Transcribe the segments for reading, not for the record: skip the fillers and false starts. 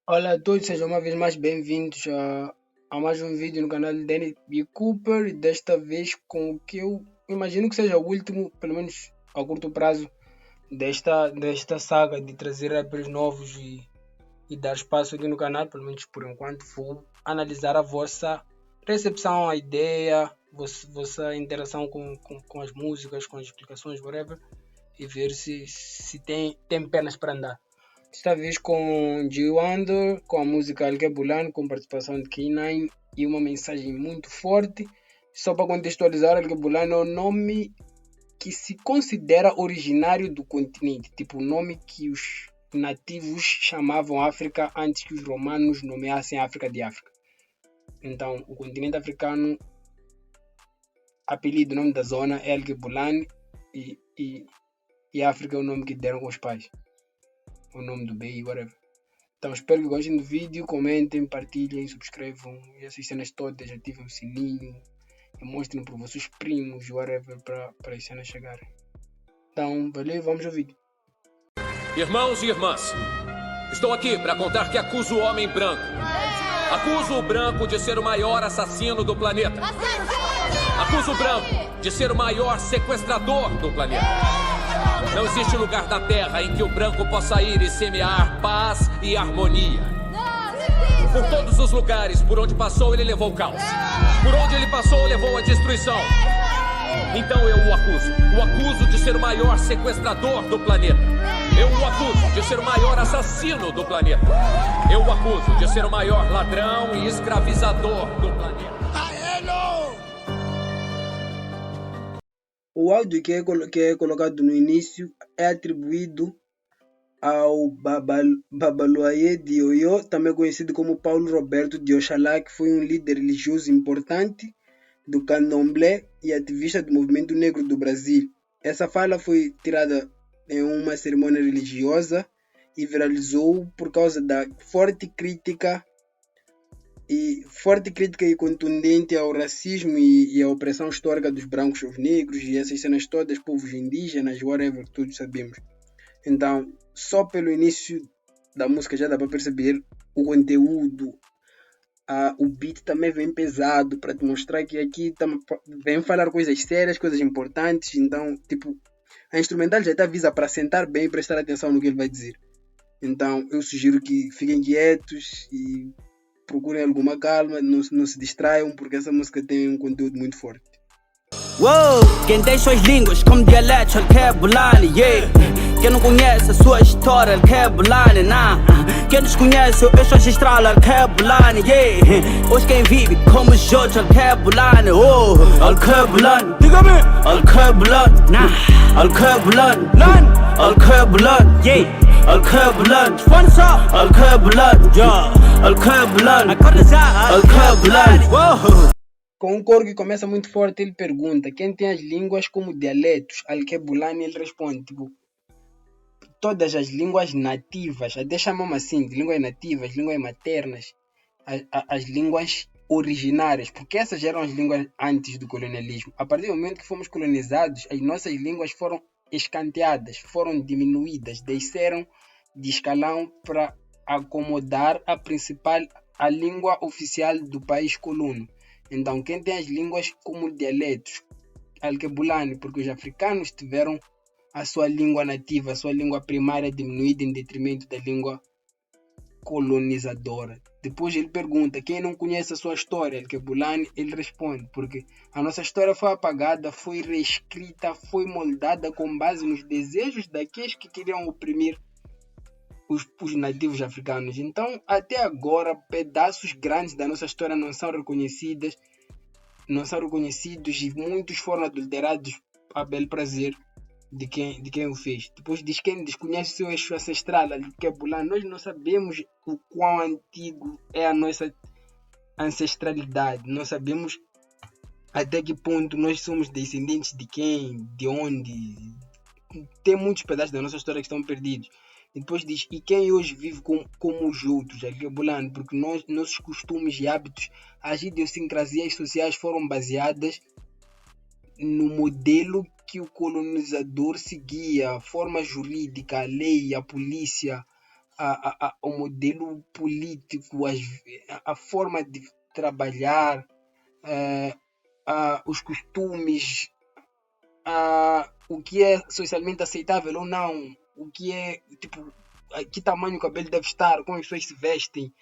Olá a todos, sejam uma vez mais bem-vindos a mais um vídeo no canal de Danny B. Cooper. Desta vez com o que eu imagino que seja o último, pelo menos a curto prazo, desta saga de trazer rappers novos e dar espaço aqui no canal. Pelo menos por enquanto vou analisar a vossa recepção, a ideia, vossa interação com as músicas, com as explicações, whatever, e ver se tem pernas para andar. Desta vez com G. Wonder, com a música Alkebulan, com participação de K9 e uma mensagem muito forte. Só para contextualizar, Alkebulan é o nome que se considera originário do continente, tipo o nome que os nativos chamavam África antes que os romanos nomeassem a África de África. Então, o continente africano, apelido, nome da zona é Alkebulan e África é o nome que deram com os pais. O nome do BI, whatever. Então espero que gostem do vídeo, comentem, partilhem, subscrevam e essas cenas todas, ativem o sininho e mostrem para os vossos primos, whatever, para as cenas chegarem. Então, valeu, vamos ao vídeo. Irmãos e irmãs, estou aqui para contar que acuso o homem branco. Acuso o branco de ser o maior assassino do planeta. Acuso o branco de ser o maior sequestrador do planeta. Não existe lugar da terra em que o branco possa ir e semear paz e harmonia. Por todos os lugares por onde passou, ele levou o caos. Por onde ele passou, levou a destruição. Então eu o acuso de ser o maior sequestrador do planeta. Eu o acuso de ser o maior assassino do planeta. Eu o acuso de ser o maior ladrão e escravizador do planeta. O áudio que é colocado no início é atribuído ao Babaloaê de Oiô, também conhecido como Paulo Roberto de Oxalá, que foi um líder religioso importante do candomblé e ativista do movimento negro do Brasil. Essa fala foi tirada em uma cerimônia religiosa e viralizou por causa da forte crítica e contundente ao racismo e à opressão histórica dos brancos aos negros e essas cenas todas, povos indígenas, whatever, todos sabemos. Então, só pelo início da música já dá para perceber o conteúdo. O beat também vem pesado para te mostrar que aqui vem falar coisas sérias, coisas importantes. Então, tipo, a instrumental já te avisa para sentar bem e prestar atenção no que ele vai dizer. Então, eu sugiro que fiquem quietos e procurem alguma calma, não se distraiam, porque essa música tem um conteúdo muito forte. Uou, quem tem suas línguas como dialeto, ele quer bulane, yeah. Quem não conhece a sua história, ele quer bulane, nah. Quem desconhece o eixo ancestral, ele quer bulane, yeah. Hoje quem vive como Jojo, ele quer bulane, oh. Ele quer bulane, diga-me. Ele quer bulane, nah. Ele quer bulane, none. Ele quer bulane, yeah. Ele quer bulane, sponsor. Ele quer bulane, yeah. Ele quer bulane, ele quer bulane, uou. Com um coro que começa muito forte, ele pergunta quem tem as línguas como dialetos. Alkebulan, ele responde, tipo, todas as línguas nativas, até chamamos assim de línguas nativas, línguas maternas, as línguas originárias, porque essas eram as línguas antes do colonialismo. A partir do momento que fomos colonizados, as nossas línguas foram escanteadas, foram diminuídas, desceram de escalão para acomodar a língua oficial do país colono. Então, quem tem as línguas como dialetos, Alkebulan, porque os africanos tiveram a sua língua nativa, a sua língua primária diminuída em detrimento da língua colonizadora. Depois ele pergunta, quem não conhece a sua história, Alkebulan, ele responde, porque a nossa história foi apagada, foi reescrita, foi moldada com base nos desejos daqueles que queriam oprimir os nativos africanos. Então, até agora, pedaços grandes da nossa história não são reconhecidos e muitos foram adulterados a bel prazer de quem o fez. Depois diz quem desconhece seu eixo ancestral, Alkebulan, nós não sabemos o quão antigo é a nossa ancestralidade, não sabemos até que ponto nós somos descendentes de quem, de onde. Tem muitos pedaços da nossa história que estão perdidos. E depois diz, e quem hoje vive como os outros, Alkebulan, porque nossos costumes e hábitos, as idiosincrasias sociais foram baseadas no modelo que o colonizador seguia, a forma jurídica, a lei, a polícia, o modelo político, a forma de trabalhar, os costumes, o que é socialmente aceitável ou não, o que é, tipo, que tamanho o cabelo deve estar, como as pessoas se vestem,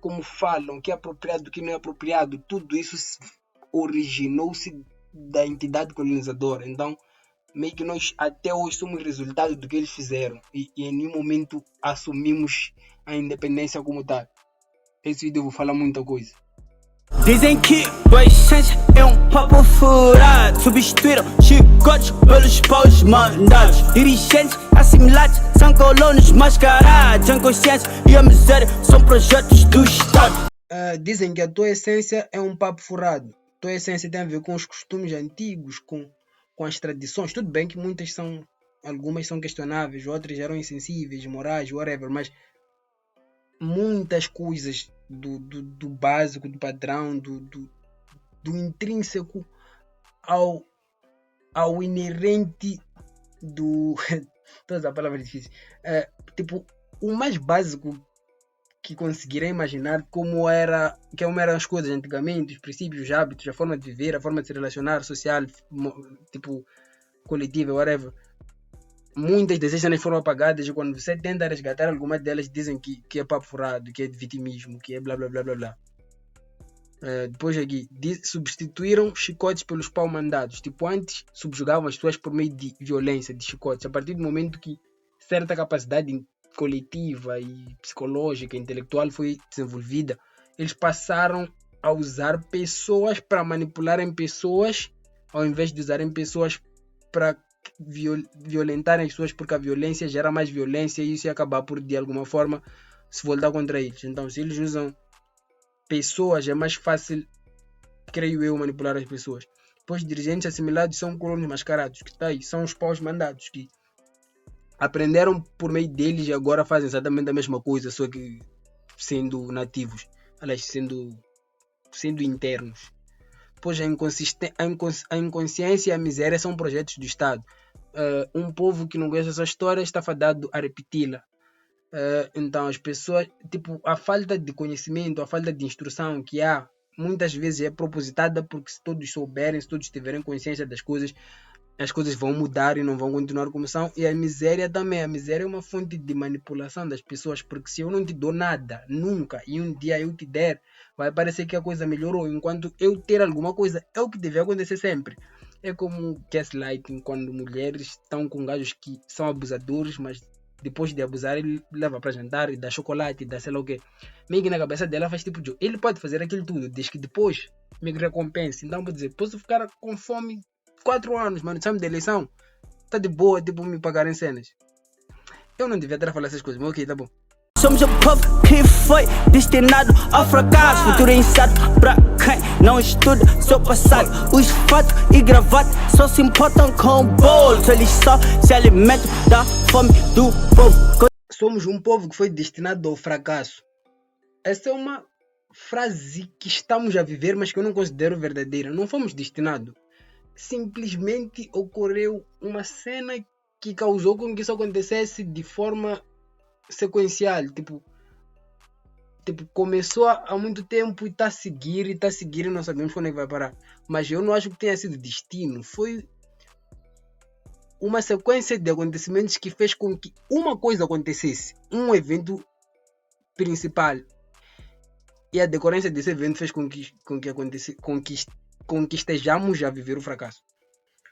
como falam, o que é apropriado, o que não é apropriado, tudo isso originou-se da entidade colonizadora. Então, meio que nós até hoje somos resultado do que eles fizeram e em nenhum momento assumimos a independência como tal. Esse vídeo eu vou falar muita coisa. Dizem que tua essência é papo furado. Substituíram chicotes pelos paus mandados. Dirigentes assimilados são colonos mascarados. A inconsciência e a miséria são projetos do Estado. Dizem que a tua essência é papo furado. Tua essência tem a ver com os costumes antigos, com as tradições. Tudo bem que algumas são questionáveis, outras eram insensíveis, morais, whatever, mas muitas coisas do básico, do padrão, do intrínseco ao inerente do... todas as palavras difíceis. Tipo, o mais básico que conseguirem imaginar como eram as coisas antigamente, os princípios, os hábitos, a forma de viver, a forma de se relacionar, social, tipo, coletiva, whatever. Muitas dessas cenas foram apagadas e quando você tenta resgatar algumas delas dizem que é papo furado, que é de vitimismo, que é blá blá blá blá blá. Depois aqui, substituíram chicotes pelos pau mandados. Tipo, antes subjugavam as pessoas por meio de violência, de chicotes. A partir do momento que certa capacidade coletiva e psicológica, intelectual foi desenvolvida, eles passaram a usar pessoas para manipularem pessoas, ao invés de usarem pessoas para violentarem as pessoas, porque a violência gera mais violência e isso ia acabar por, de alguma forma, se voltar contra eles. Então, se eles usam pessoas, é mais fácil, creio eu, manipular as pessoas. Depois, dirigentes assimilados são colonos mascarados, que tá aí, são os paus mandados, que aprenderam por meio deles e agora fazem exatamente a mesma coisa, só que sendo nativos, aliás, sendo internos. Pois a inconsciência e a miséria são projetos do Estado. Um povo que não conhece essa história está fadado a repeti-la. Então as pessoas, tipo, a falta de conhecimento, a falta de instrução que há, muitas vezes é propositada, porque se todos souberem, se todos tiverem consciência das coisas, as coisas vão mudar e não vão continuar como são. E a miséria também. A miséria é uma fonte de manipulação das pessoas, porque se eu não te dou nada, nunca, e um dia eu te der, vai parecer que a coisa melhorou, enquanto eu ter alguma coisa é o que deve acontecer sempre. É como gaslighting, quando mulheres estão com gajos que são abusadores, mas depois de abusar ele leva para jantar e dá chocolate, dá sei lá o que. Meio que na cabeça dela faz tipo de... Ele pode fazer aquilo tudo, desde que depois me recompense. Então vou dizer, posso ficar com fome 4 anos, mano, exame de eleição, tá de boa, tipo, me pagarem cenas. Eu não devia estar a falar essas coisas, mas ok, tá bom. Somos um povo que foi destinado ao fracasso. Futuro incerto para quem não estuda seu passado. Os fatos e gravatas só se importam com o bolso. Eles só se alimentam da fome do povo. Somos um povo que foi destinado ao fracasso. Essa é uma frase que estamos a viver, mas que eu não considero verdadeira. Não fomos destinados. Simplesmente ocorreu uma cena que causou com que isso acontecesse de forma sequencial, tipo começou há muito tempo e está a seguir e não sabemos quando é que vai parar, mas eu não acho que tenha sido destino, foi uma sequência de acontecimentos que fez com que uma coisa acontecesse, um evento principal, e a decorrência desse evento fez com que estejamos a viver o fracasso.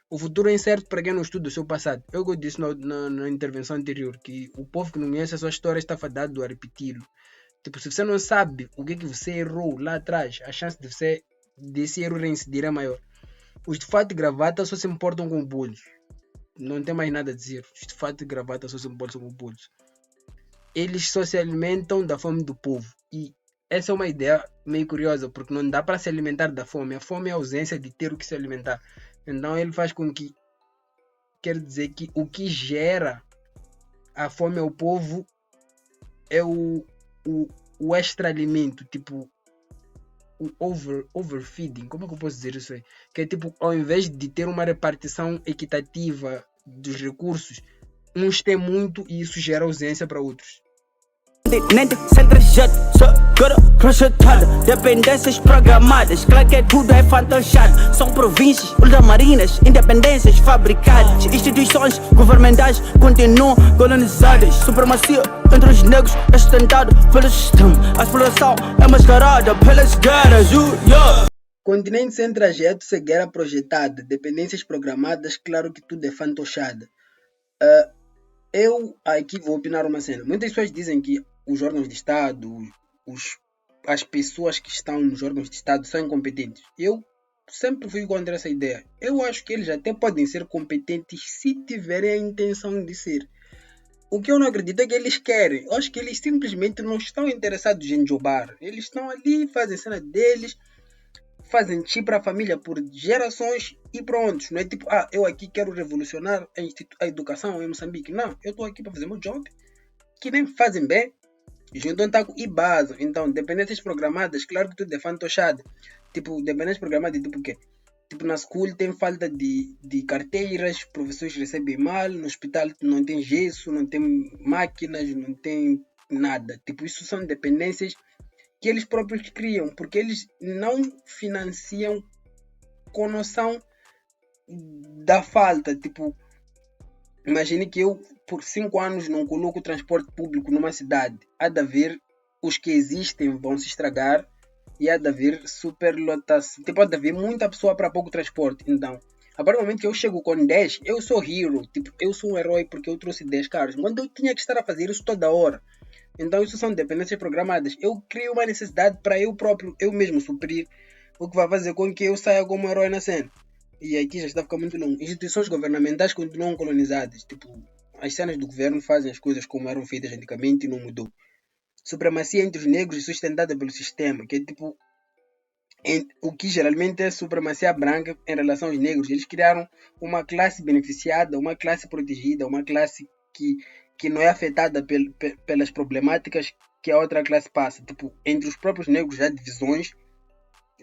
O futuro é incerto para quem não estuda o seu passado. Eu disse na intervenção anterior que o povo que não conhece a sua história está fadado a repeti-lo. Tipo, se você não sabe o que você errou lá atrás, a chance desse erro reincidir é maior. Os de fato e gravata só se importam com bolos. Não tem mais nada a dizer. Os de fato e gravata só se importam com bolos. Eles só se alimentam da fome do povo. E essa é uma ideia meio curiosa, porque não dá para se alimentar da fome. A fome é a ausência de ter o que se alimentar. Então ele faz com que, quer dizer que o que gera a fome ao povo é o extra alimento, tipo o overfeeding, como é que eu posso dizer isso aí? Que é tipo, ao invés de ter uma repartição equitativa dos recursos, uns têm muito e isso gera ausência para outros. continente sem trajeto, só quero projetada. Dependências programadas, claro que tudo é fantochado. São províncias, ultramarinas, independências fabricadas. Instituições governamentais continuam colonizadas. Supremacia entre os negros é sustentada pelo sistema. A exploração é mascarada pelas guerras. Continente sem trajeto, cegueira projetada, dependências programadas, claro que tudo é fantochada. Eu aqui vou opinar uma cena. Muitas pessoas dizem que os órgãos de Estado, as pessoas que estão nos órgãos de Estado são incompetentes. Eu sempre fui contra essa ideia. Eu acho que eles até podem ser competentes se tiverem a intenção de ser. O que eu não acredito é que eles querem. Eu acho que eles simplesmente não estão interessados em jobar. Eles estão ali, fazem cena deles, fazem chi para a família por gerações e pronto. Não é tipo, eu aqui quero revolucionar a educação em Moçambique. Não, eu estou aqui para fazer meu job, que nem fazem bem, juntam taco e basam. Então, dependências programadas, claro que tudo é fantochado. Tipo, dependências programadas, tipo o quê? Tipo, na school tem falta de carteiras, professores recebem mal, no hospital não tem gesso, não tem máquinas, não tem nada. Tipo, isso são dependências que eles próprios criam, porque eles não financiam com noção da falta. Tipo, imagine que eu por 5 anos não coloco transporte público numa cidade. Há de haver, os que existem vão se estragar e há de haver superlotação. Tipo, há de haver muita pessoa para pouco transporte. Então, a partir do momento que eu chego com 10, eu sou hero. Tipo, eu sou um herói porque eu trouxe 10 carros. Quando eu tinha que estar a fazer isso toda hora. Então, isso são dependências programadas. Eu crio uma necessidade para eu próprio, eu mesmo suprir, o que vai fazer com que eu saia como herói na cena. E aqui já está a ficar muito longo. Instituições governamentais continuam colonizadas. Tipo, as cenas do governo fazem as coisas como eram feitas antigamente e não mudou. Supremacia entre os negros sustentada pelo sistema, que é tipo o que geralmente é supremacia branca em relação aos negros. Eles criaram uma classe beneficiada, uma classe protegida, uma classe que não é afetada pelas problemáticas que a outra classe passa. Tipo, entre os próprios negros há divisões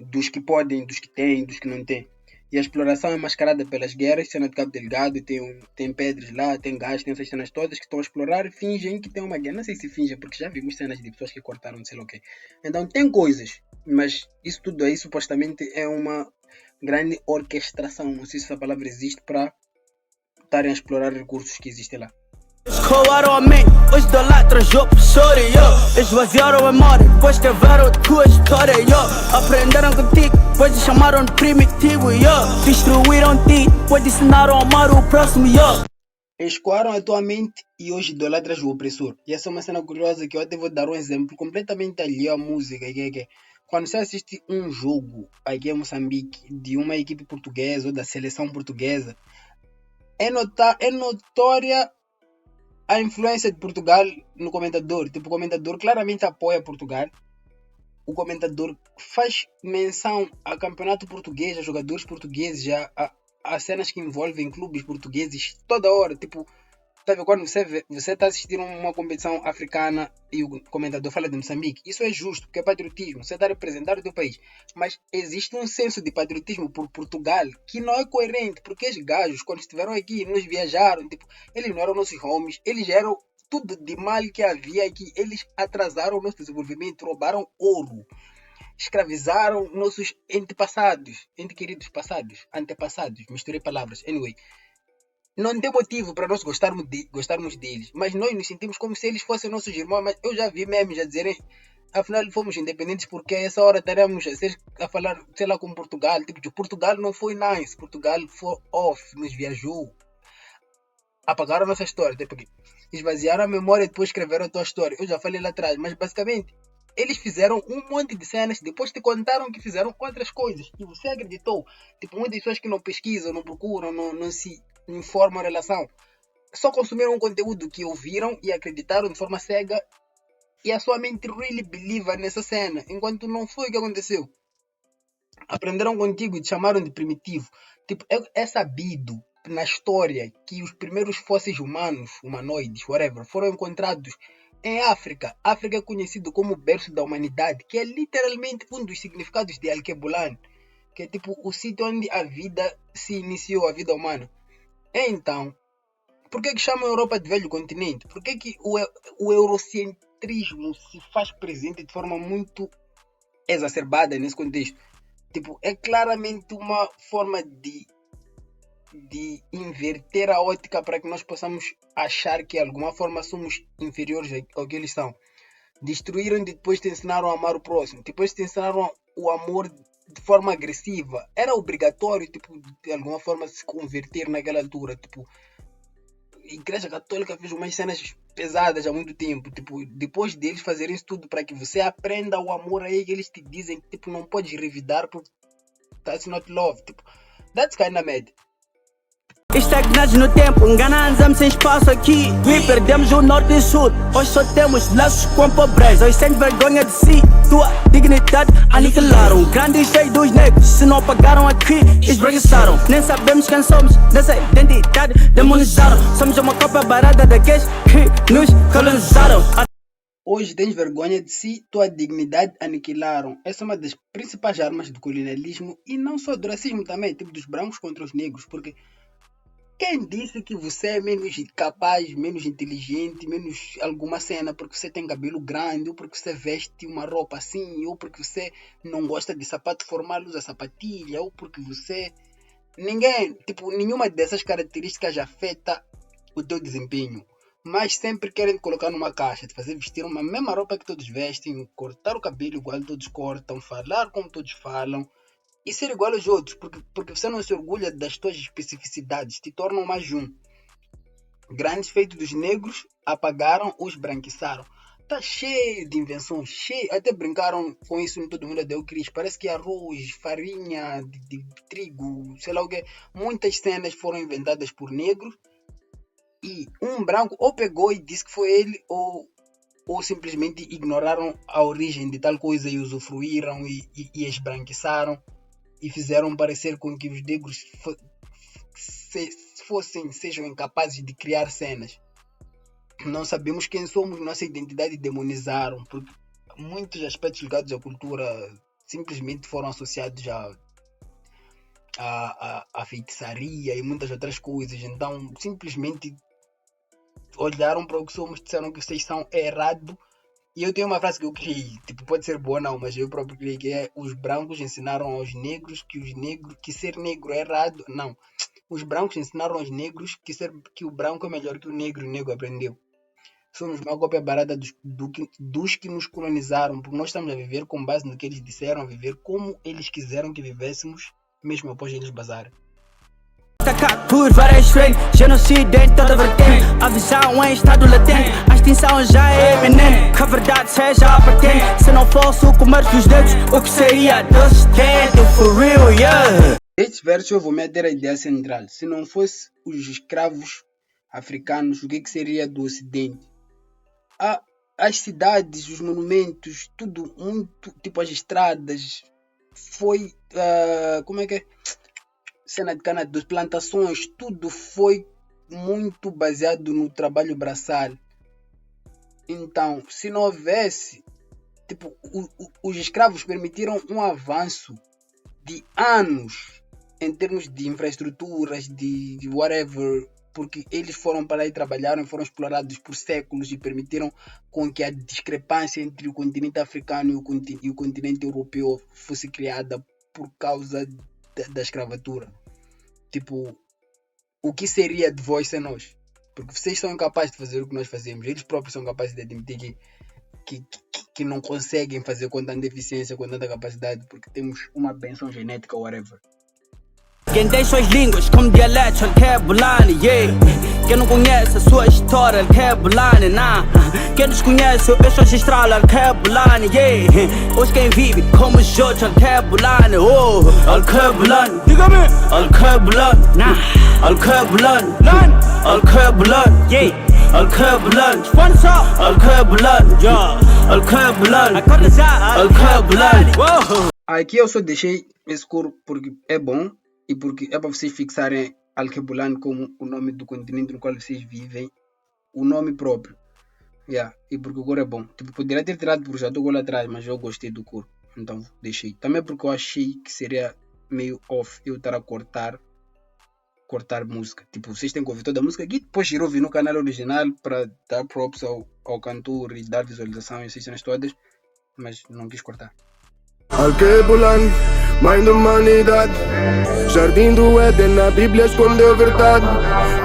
dos que podem, dos que têm, dos que não têm. E a exploração é mascarada pelas guerras, cena de Cabo Delgado, tem pedras lá, tem gás, tem essas cenas todas que estão a explorar e fingem que tem uma guerra. Não sei se fingem, porque já vimos cenas de pessoas que cortaram, não sei lá o quê. Então tem coisas, mas isso tudo aí supostamente é uma grande orquestração, não sei se essa palavra existe, para estarem a explorar recursos que existem lá. Coaram a mim, os idolatras opressores, esvaziaram a memória, depois escreveram tua história, aprenderam contigo, depois te chamaram de primitivo, destruíram-te, depois te ensinaram a amar o próximo, Escoaram a tua mente e hoje idolatras o opressor. E essa é uma cena curiosa que eu até vou dar um exemplo completamente alheio à música, quando você assiste um jogo aqui em Moçambique de uma equipe portuguesa ou da seleção portuguesa, é notória a influência de Portugal no comentador. Tipo, o comentador claramente apoia Portugal. O comentador faz menção a campeonato português, a jogadores portugueses, a cenas que envolvem clubes portugueses toda hora. Tipo, sabe, quando você está assistindo uma competição africana e o comentador fala de Moçambique, isso é justo, porque é patriotismo, você está a representar o teu país. Mas existe um senso de patriotismo por Portugal que não é coerente, porque os gajos, quando estiveram aqui, nos viajaram, tipo, eles não eram nossos homies, eles eram tudo de mal que havia aqui, eles atrasaram o nosso desenvolvimento, roubaram ouro, escravizaram nossos queridos antepassados, misturei palavras, anyway. Não tem motivo para nós gostarmos deles, mas nós nos sentimos como se eles fossem nossos irmãos. Mas eu já vi memes a dizerem, afinal fomos independentes porque a essa hora estaremos a falar, sei lá, com Portugal. Tipo, Portugal não foi nice, Portugal foi off, nos viajou. Apagaram a nossa história, tipo, esvaziaram a memória e depois escreveram a tua história. Eu já falei lá atrás, mas basicamente eles fizeram um monte de cenas, depois te contaram que fizeram outras coisas e você acreditou. Tipo, muitas pessoas que não pesquisam, não procuram, não se informam em relação, só consumiram um conteúdo que ouviram e acreditaram de forma cega e a sua mente really believe nessa cena, enquanto não foi o que aconteceu. Aprenderam contigo e te chamaram de primitivo. Tipo, é sabido na história que os primeiros fósseis humanos, humanoides, whatever, foram encontrados em África. África é conhecido como o berço da humanidade, que é literalmente um dos significados de Alkebulan, que é tipo o sítio onde a vida se iniciou, a vida humana. Então, por que chamam a Europa de velho continente? Por que o egocentrismo se faz presente de forma muito exacerbada nesse contexto. Tipo, é claramente uma forma de inverter a ótica para que nós possamos achar que de alguma forma somos inferiores ao que eles são. Destruíram e depois te ensinaram a amar o próximo. Depois te ensinaram o amor de forma agressiva. Era obrigatório, tipo, de alguma forma se converter naquela altura. Tipo, a Igreja Católica fez umas cenas pesadas há muito tempo. Tipo, depois deles fazerem isso tudo para que você aprenda o amor aí que eles te dizem que tipo, não podes revidar porque that's not love. Tipo, that's kinda mad. Estagnados no tempo, enganamos sem espaço aqui. E perdemos o norte e sul. Hoje só temos laços com a pobreza. Hoje sem vergonha de si, tua dignidade aniquilaram. Grandes cheio dos negros, se não pagaram aqui, esbreguiçaram. Nem sabemos quem somos, nessa identidade demonizaram. Somos uma cópia barata daqueles que nos colonizaram. Hoje tens vergonha de si, tua dignidade aniquilaram. Essa é uma das principais armas do colonialismo e não só do racismo também, tipo dos brancos contra os negros, porque quem disse que você é menos capaz, menos inteligente, menos alguma cena porque você tem cabelo grande, ou porque você veste uma roupa assim, ou porque você não gosta de sapato formal, usa sapatilha, ou porque você... Ninguém, tipo, nenhuma dessas características afeta o teu desempenho. Mas sempre querem te colocar numa caixa, te fazer vestir uma mesma roupa que todos vestem, cortar o cabelo igual todos cortam, falar como todos falam, e ser igual aos outros, porque você não se orgulha das suas especificidades, te tornam mais um. Grandes feitos dos negros apagaram, os branquiçaram. Tá cheio de invenções, cheio. Até brincaram com isso no Todo Mundo Deu Cris. Parece que arroz, farinha de trigo, sei lá o que. Muitas cenas foram inventadas por negros. E um branco ou pegou e disse que foi ele, ou simplesmente ignoraram a origem de tal coisa e usufruíram e esbranquiçaram. E fizeram parecer com que os negros sejam incapazes de criar cenas. Não sabemos quem somos, nossa identidade demonizaram, porque muitos aspectos ligados à cultura simplesmente foram associados à feitiçaria e muitas outras coisas. Então, simplesmente olharam para o que somos, disseram que vocês são errado. E eu tenho uma frase que eu criei, tipo, pode ser boa não, mas eu próprio criei, que é: os brancos ensinaram aos negros que ser negro é errado. Não, os brancos ensinaram aos negros que o branco é melhor que o negro aprendeu. Somos uma cópia barata dos que nos colonizaram, porque nós estamos a viver com base no que eles disseram, a viver como eles quiseram que vivêssemos, mesmo após eles bazarem. Atacar por várias frentes, genocídio em toda vertente. A visão em estado latente, a extinção já é iminente. Que a verdade seja patente, se não fosse o comércio dos dedos, o que seria do ocidente? For real, yeah. Neste verso eu vou meter a ideia central. Se não fosse os escravos africanos, o que seria do ocidente? As cidades, os monumentos, tudo muito, tipo as estradas, foi, como é que é? Cena de cana, das plantações, tudo foi muito baseado no trabalho braçal. Então, se não houvesse, tipo, os escravos permitiram um avanço de anos em termos de infraestruturas, de whatever, porque eles foram para aí, trabalharam e foram explorados por séculos e permitiram com que a discrepância entre o continente africano e o continente europeu fosse criada por causa da escravatura. Tipo, o que seria de vós sem nós? Porque vocês são incapazes de fazer o que nós fazemos. Eles próprios são capazes de admitir que não conseguem fazer com tanta eficiência, com tanta capacidade, porque temos uma benção genética, whatever. Quem tem suas línguas como dialetos, ele quer bulani, yeah. Quem não conhece a sua história, ele quer bulani, nah. Quem desconhece o eixo ancestral, ele quer bulani, yeah. Hoje quem vive como os outros, ele quer bulani, oh. Ele quer bulani, diga-me. Ele quer bulani, nah. Ele quer bulani, ele quer bulani, yeah. Ele quer bulani, sponsor. Ele quer bulani, yeah. Ele quer bulani, acorda já. Ele quer bulani, wow. Aqui eu só deixei esse coro porque é bom. E porque é para vocês fixarem Alkebulan como o nome do continente no qual vocês vivem, o nome próprio. Yeah. E porque o coro é bom. Tipo, poderia ter tirado por já do gol atrás, mas eu gostei do coro. Então deixei. Também porque eu achei que seria meio off eu estar a cortar cortar música. Tipo, vocês têm que ouvir toda a música aqui, depois ir ouvir no canal original para dar props ao cantor e dar visualização e essas cenas todas, mas não quis cortar. Alkebulan, mãe da humanidade, jardim do Éden, na Bíblia escondeu a verdade.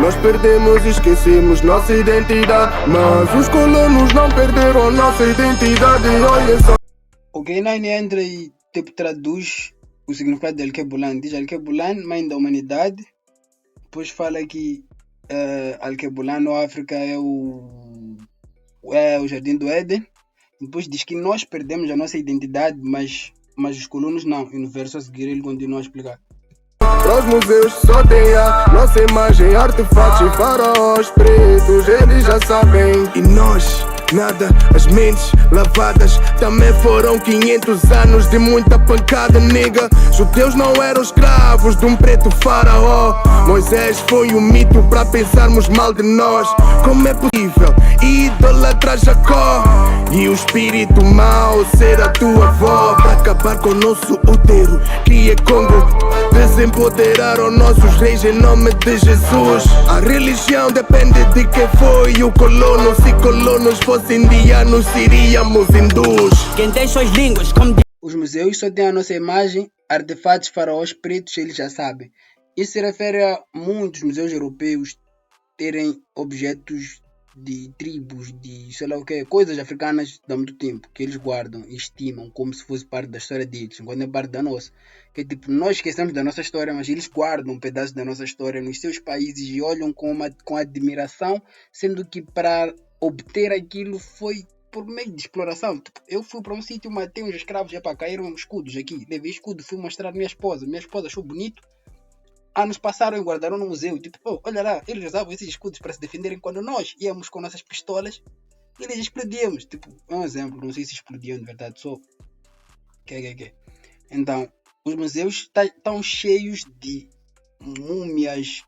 Nós perdemos e esquecemos nossa identidade, mas os colonos não perderam nossa identidade. Olha só. O K9 entra e tipo traduz o significado de Alkebulan. Diz Alkebulan, mãe da humanidade. Depois fala que Alkebulan no África é o jardim do Éden. Depois diz que nós perdemos a nossa identidade, mas os colonos não. E no verso a seguir ele continua a explicar. Para os museus só tem a nossa imagem, artefatos e faraós pretos, eles já sabem. E nós, nada, as mentes lavadas. Também foram 500 anos de muita pancada, nega. Judeus não eram escravos de um preto faraó. Moisés foi um mito para pensarmos mal de nós. Como é possível idolatrar Jacó e o espírito mau ser a tua avó? Para acabar com o nosso útero, que é Congo. Desempoderaram nossos reis em nome de Jesus. A religião depende de quem foi o colono. Se colonos fossem indianos, seríamos hindus. Quem tem suas línguas como... Os museus só têm a nossa imagem, artefatos, faraós pretos, eles já sabem. Isso se refere a muitos museus europeus terem objetos de tribos, de sei lá o que, coisas africanas de há muito tempo, que eles guardam e estimam como se fosse parte da história deles, enquanto é parte da nossa. Que tipo, nós esquecemos da nossa história, mas eles guardam um pedaço da nossa história nos seus países e olham com admiração, sendo que para obter aquilo foi por meio de exploração. Tipo, eu fui para um sítio, matei uns escravos, já para caíram escudos aqui, levei escudo, fui mostrar minha esposa achou bonito. Anos passaram e guardaram no museu. Tipo, olha lá, eles usavam esses escudos para se defenderem quando nós íamos com nossas pistolas e eles explodíamos. Tipo, é um exemplo, não sei se explodiam de verdade, só. Então, os museus estão cheios de múmias.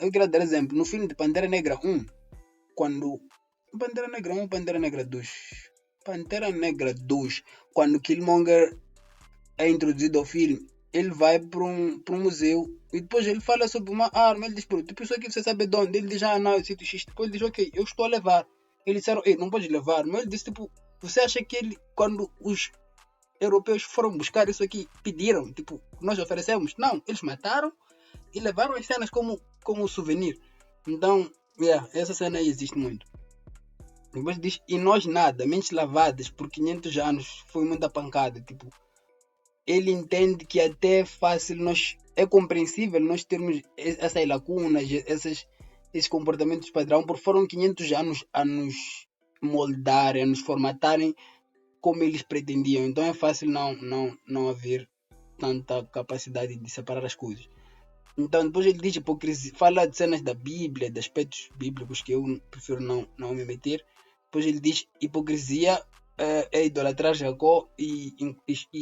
Eu quero dar exemplo. No filme de Pantera Negra 1, quando... Pantera Negra 1, Pantera Negra 2. Pantera Negra 2, quando Killmonger é introduzido ao filme, ele vai para um museu e depois ele fala sobre uma arma. Ele diz, tipo, isso aqui você sabe de onde? Ele diz, não, é sítio X. Depois ele diz, ok, eu estou a levar. Eles disseram, não pode levar. Mas ele disse, tipo, você acha que quando os europeus foram buscar isso aqui, pediram, tipo, nós oferecemos? Não, eles mataram e levaram as cenas como souvenir. Então, essa cena aí existe muito. Depois diz, e nós nada, mentes lavadas por 500 anos, foi muita pancada, tipo. Ele entende que até é fácil, é compreensível nós termos essas lacunas, esses comportamentos padrão, porque foram 500 anos a nos moldarem, a nos formatarem como eles pretendiam. Então é fácil não haver tanta capacidade de separar as coisas. Então depois ele diz hipocrisia, fala de cenas da Bíblia, de aspectos bíblicos que eu prefiro não me meter. Depois ele diz hipocrisia é idolatrar Jacó e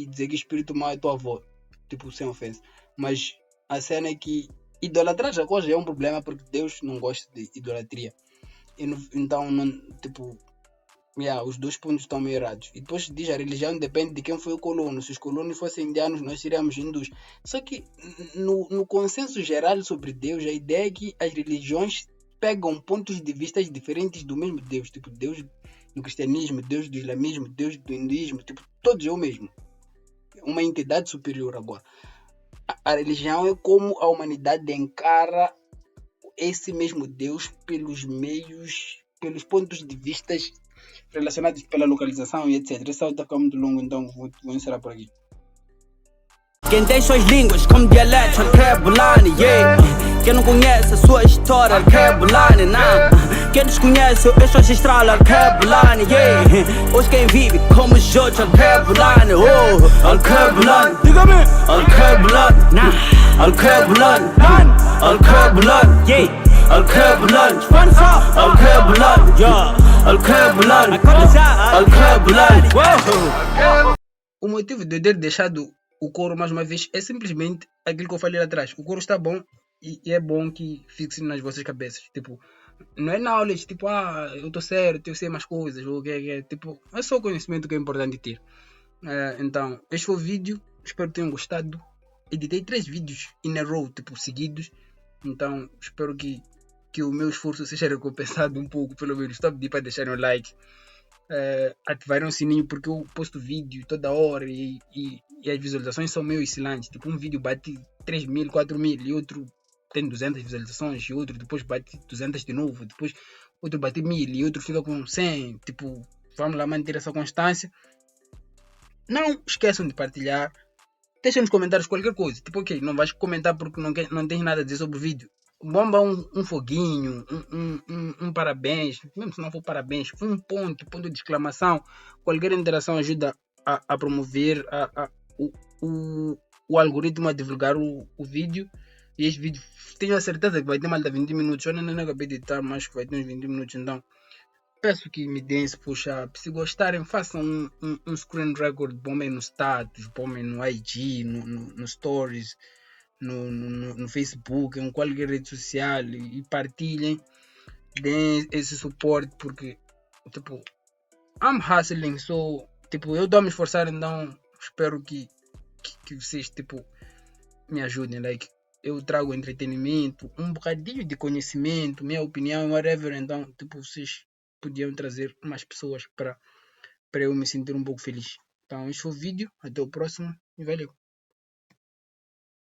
dizer que o espírito mau é tua avó, tipo, sem ofensa. Mas a cena é que idolatrar Jacó já é um problema porque Deus não gosta de idolatria. Então, os dois pontos estão meio errados. E depois diz a religião depende de quem foi o colono. Se os colonos fossem indianos, nós seríamos hindus. Só que no consenso geral sobre Deus, a ideia é que as religiões pegam pontos de vista diferentes do mesmo Deus. Tipo, Deus do cristianismo, Deus do islamismo, Deus do hinduísmo, tipo, todos é o mesmo. Uma entidade superior agora. A religião é como a humanidade encara esse mesmo Deus pelos meios, pelos pontos de vista relacionados pela localização e etc. Esse áudio está muito longo, então vou encerrar por aqui. Quem tem suas línguas como dialeto, Alkebulan, yeah. Quem não conhece a sua história, Alkebulan, nah. Quem desconhece o eixo ancestral, Alkebulan, yeah. Hoje quem vive como Jorge, Alkebulan, oh, Alkebulan, diga-me, Alkebulan, nah. Alkebulan, Alkebulan, yeah. Alkebulan, Alkebulan, yeah. Alkebulan, Alkebulan. O motivo de eu ter deixado o coro mais uma vez é simplesmente aquilo que eu falei lá atrás. O coro está bom e é bom que fixe nas vossas cabeças. Tipo, não é knowledge, tipo, eu estou certo, eu sei mais coisas, ou tipo, é só conhecimento que é importante ter. Então, este foi o vídeo, espero que tenham gostado. Editei 3 vídeos in a row, tipo, seguidos, Então, espero que o meu esforço seja recompensado um pouco, pelo menos. Só pedir para deixarem o like, ativarem o sininho, porque eu posto vídeo toda hora e as visualizações são meio excelentes. Tipo, um vídeo bate 3.000, 4.000 e outro tem 200 visualizações e outro depois bate 200 de novo, depois outro bate 1.000 e outro fica com 100. Tipo, vamos lá manter essa constância. Não esqueçam de partilhar. Deixa nos comentários qualquer coisa. Tipo, ok, não vais comentar porque não tens nada a dizer sobre o vídeo. Bomba um foguinho, um parabéns, mesmo se não for parabéns, um ponto de exclamação. Qualquer interação ajuda a promover o algoritmo a divulgar o vídeo. E este vídeo, tenho a certeza que vai ter mais de 20 minutos. Eu nem acabei de editar, mas que vai ter uns 20 minutos. Então, peço que me deem esse push-up. Se gostarem, façam um screen record, bombem no status, bombem no IG, no stories, no Facebook, em qualquer rede social e partilhem. Deem esse suporte porque, tipo, I'm hustling, so, tipo, eu estou a me esforçar, então espero que vocês, tipo, me ajudem, like, eu trago entretenimento, um bocadinho de conhecimento, minha opinião, whatever, então, tipo, vocês podiam trazer mais pessoas para eu me sentir um pouco feliz. Então, este foi o vídeo, até o próximo e valeu!